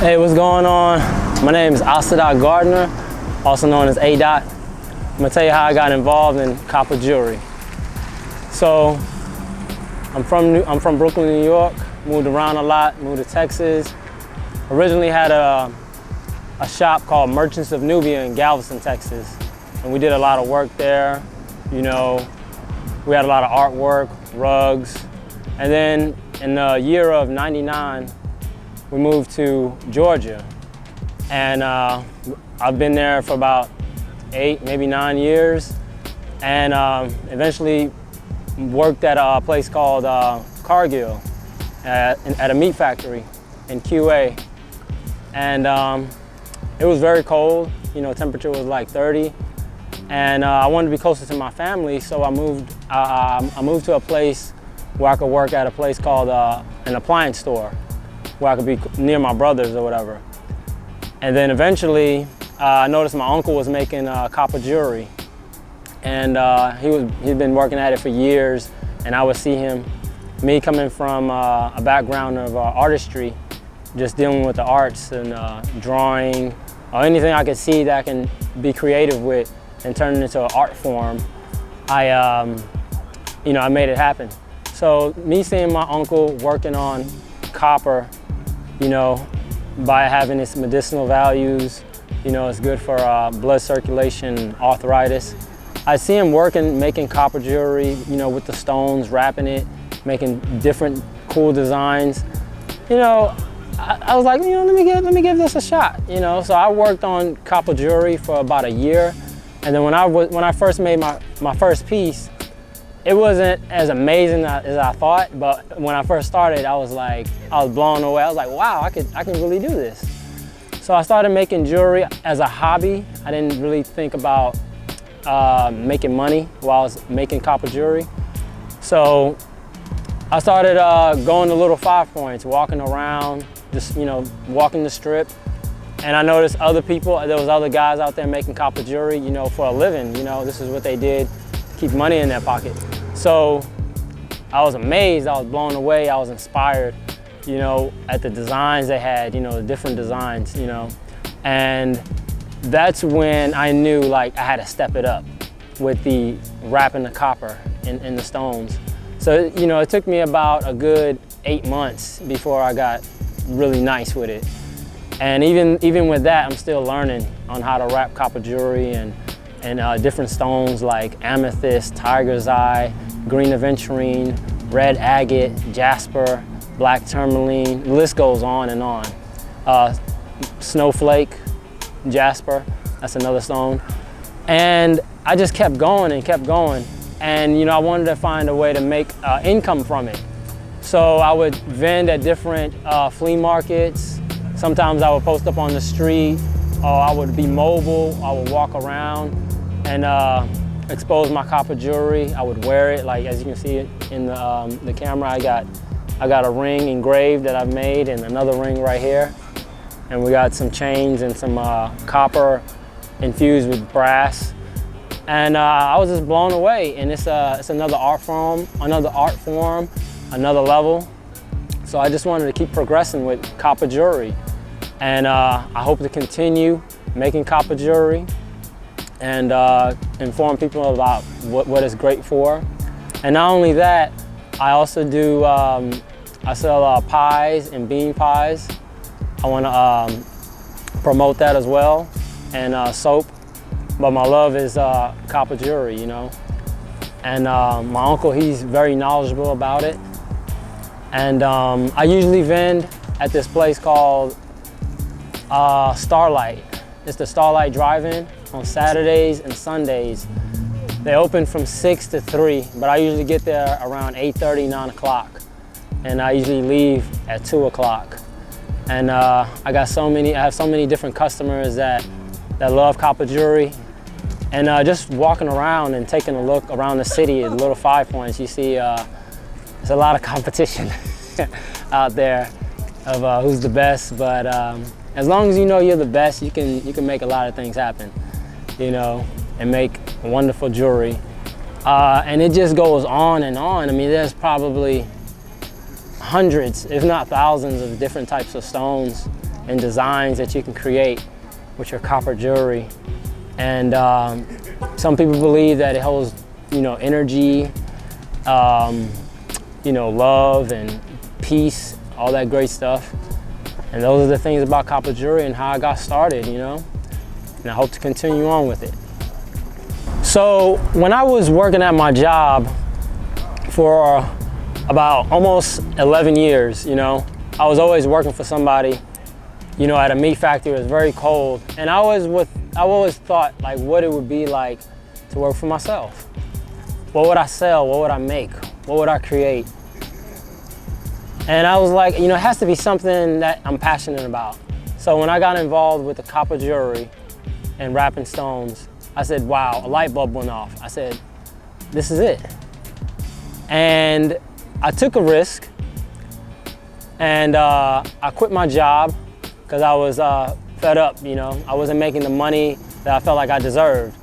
Hey, what's going on? My name is Adaat Gardner, also known as Adaat. I'm gonna tell you how I got involved in copper jewelry. So, I'm from Brooklyn, New York. Moved around a lot, moved to Texas. Originally had a shop called Merchants of Nubia in Galveston, Texas. And we did a lot of work there. You know, we had a lot of artwork, rugs. And then in the year of '99, we moved to Georgia. And I've been there for about 8, maybe 9 years. And eventually worked at a place called Cargill at a meat factory in QA. And it was very cold, you know, temperature was like 30. And I wanted to be closer to my family, so I moved to a place where I could work at a place called an appliance store, where I could be near my brothers or whatever. And then eventually, I noticed my uncle was making copper jewelry. And he'd been working at it for years, and I would see him. Me coming from a background of artistry, just dealing with the arts and drawing, or anything I could see that I can be creative with and turn it into an art form, I made it happen. So me seeing my uncle working on copper, you know, by having its medicinal values, you know, it's good for blood circulation, arthritis. I see him working, making copper jewelry, you know, with the stones, wrapping it, making different cool designs. You know, I was like, you know, let me give this a shot, you know. So I worked on copper jewelry for about a year. And then when I first made my first piece, it wasn't as amazing as I thought, but when I first started, I was blown away. I was like, wow, I can really do this. So I started making jewelry as a hobby. I didn't really think about making money while I was making copper jewelry. So I started going to little 5 points, walking around, just, you know, walking the strip. And I noticed other people, there was other guys out there making copper jewelry, you know, for a living. You know, this is what they did to keep money in their pocket. So I was amazed, I was blown away, I was inspired, you know, at the designs they had, you know, the different designs, you know. And that's when I knew, like, I had to step it up with the wrapping the copper in the stones. So, you know, it took me about a good 8 months before I got really nice with it. And even with that, I'm still learning on how to wrap copper jewelry and different stones like amethyst, tiger's eye, green aventurine, red agate, jasper, black tourmaline. The list goes on and on. Snowflake, jasper, that's another stone. And I just kept going and kept going. And, you know, I wanted to find a way to make income from it. So I would vend at different flea markets. Sometimes I would post up on the street, or I would be mobile. I would walk around and expose my copper jewelry. I would wear it, like as you can see it in the camera. I got a ring engraved that I've made, and another ring right here. And we got some chains and some copper infused with brass. And I was just blown away. And it's another art form, another level. So I just wanted to keep progressing with copper jewelry. And I hope to continue making copper jewelry and inform people about what it's great for. And not only that, I also do, I sell pies and bean pies. I want to promote that as well, and soap. But my love is copper jewelry, you know. And my uncle, he's very knowledgeable about it. And I usually vend at this place called Starlight. It's the Starlight Drive-In on Saturdays and Sundays. They open from 6 to 3, but I usually get there around 8:30, 9 o'clock. And I usually leave at 2 o'clock. And I have so many different customers that love copper jewelry. And just walking around and taking a look around the city at little 5 points, you see there's a lot of competition out there of who's the best. But as long as you know you're the best, you can make a lot of things happen, you know, and make wonderful jewelry. And it just goes on and on. I mean, there's probably hundreds, if not thousands, of different types of stones and designs that you can create with your copper jewelry. And some people believe that it holds, energy, love and peace, all that great stuff. And those are the things about copper jewelry and how I got started, and I hope to continue on with it. So when I was working at my job for about almost 11 years, I was always working for somebody, at a meat factory. It was very cold. And I always thought like what it would be like to work for myself. What would I sell? What would I make? What would I create? And I was like, it has to be something that I'm passionate about. So when I got involved with the copper jewelry and wrapping stones, I said, wow, a light bulb went off. I said, this is it. And I took a risk, and I quit my job because I was fed up, I wasn't making the money that I felt like I deserved.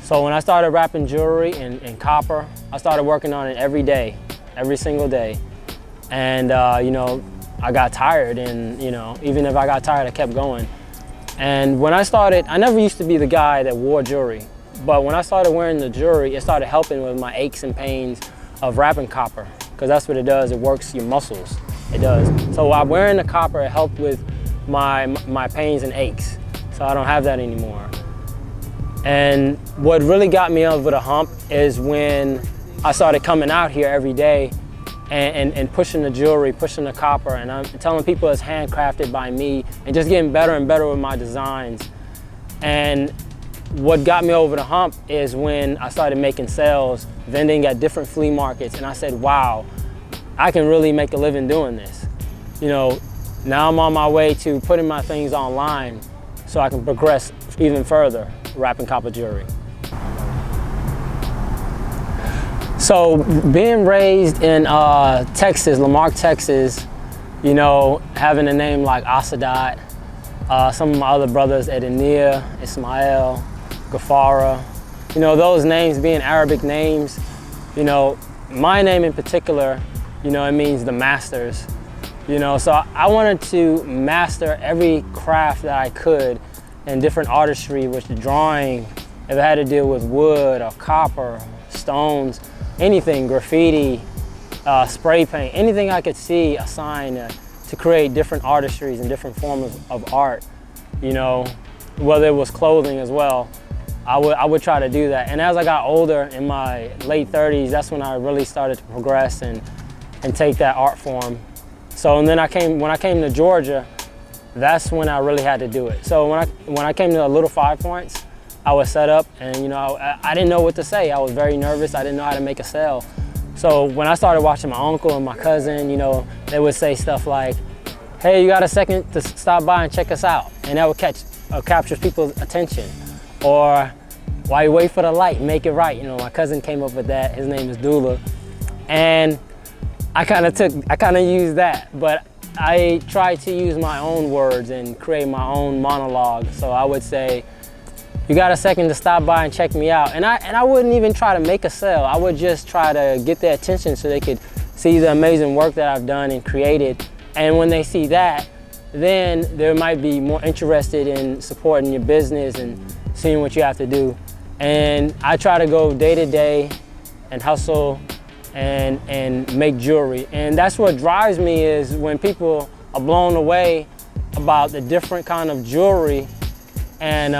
So when I started wrapping jewelry in copper, I started working on it every day, every single day. And I got tired, and even if I got tired, I kept going. And when I started, I never used to be the guy that wore jewelry, but when I started wearing the jewelry, it started helping with my aches and pains of wrapping copper, because that's what it does. It works your muscles. It does. So while wearing the copper, it helped with my pains and aches. So I don't have that anymore. And what really got me over the hump is when I started coming out here every day and pushing the jewelry, pushing the copper, and I'm telling people it's handcrafted by me, and just getting better and better with my designs. And what got me over the hump is when I started making sales, vending at different flea markets, and I said, wow, I can really make a living doing this. Now I'm on my way to putting my things online so I can progress even further wrapping copper jewelry. So being raised in Texas, Lamarck, Texas, having a name like Adaat, some of my other brothers, Edenia, Ismail, Gafara, those names being Arabic names, my name in particular, it means the masters. So I wanted to master every craft that I could in different artistry, which drawing, if it had to deal with wood or copper, stones, anything, graffiti, spray paint, anything I could see a sign to create different artistries and different forms of art, whether it was clothing as well. I would try to do that. And as I got older, in my late 30s, that's when I really started to progress and take that art form. So and then when I came to Georgia, that's when I really had to do it. So when I came to Little 5 Points, I was set up, and I didn't know what to say. I was very nervous. I didn't know how to make a sale. So when I started watching my uncle and my cousin, they would say stuff like, hey, you got a second to stop by and check us out? And that would capture people's attention. Or while you wait for the light, make it right. My cousin came up with that. His name is Dula. And I kind of used that, but I tried to use my own words and create my own monologue. So I would say, you got a second to stop by and check me out. And I wouldn't even try to make a sale. I would just try to get their attention so they could see the amazing work that I've done and created. And when they see that, then they might be more interested in supporting your business and seeing what you have to do. And I try to go day to day and hustle and make jewelry. And that's what drives me, is when people are blown away about the different kind of jewelry and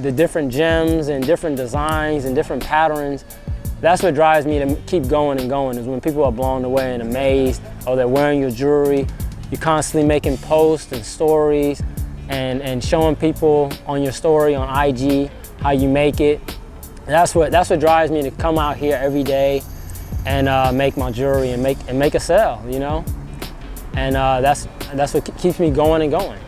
the different gems and different designs and different patterns. That's what drives me to keep going and going, is when people are blown away and amazed, or they're wearing your jewelry. You're constantly making posts and stories and showing people on your story on IG how you make it. And that's what drives me to come out here every day and make my jewelry and make a sale, And that's what keeps me going and going.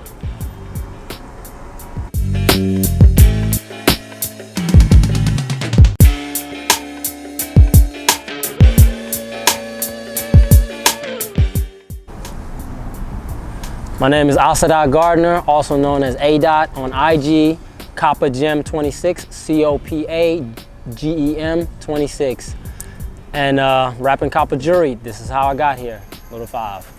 My name is Adaat Gardner, also known as Adaat on IG, COPAGEM 26, COPAGEM 26. And wrapping copper jewelry, this is how I got here, Little 5.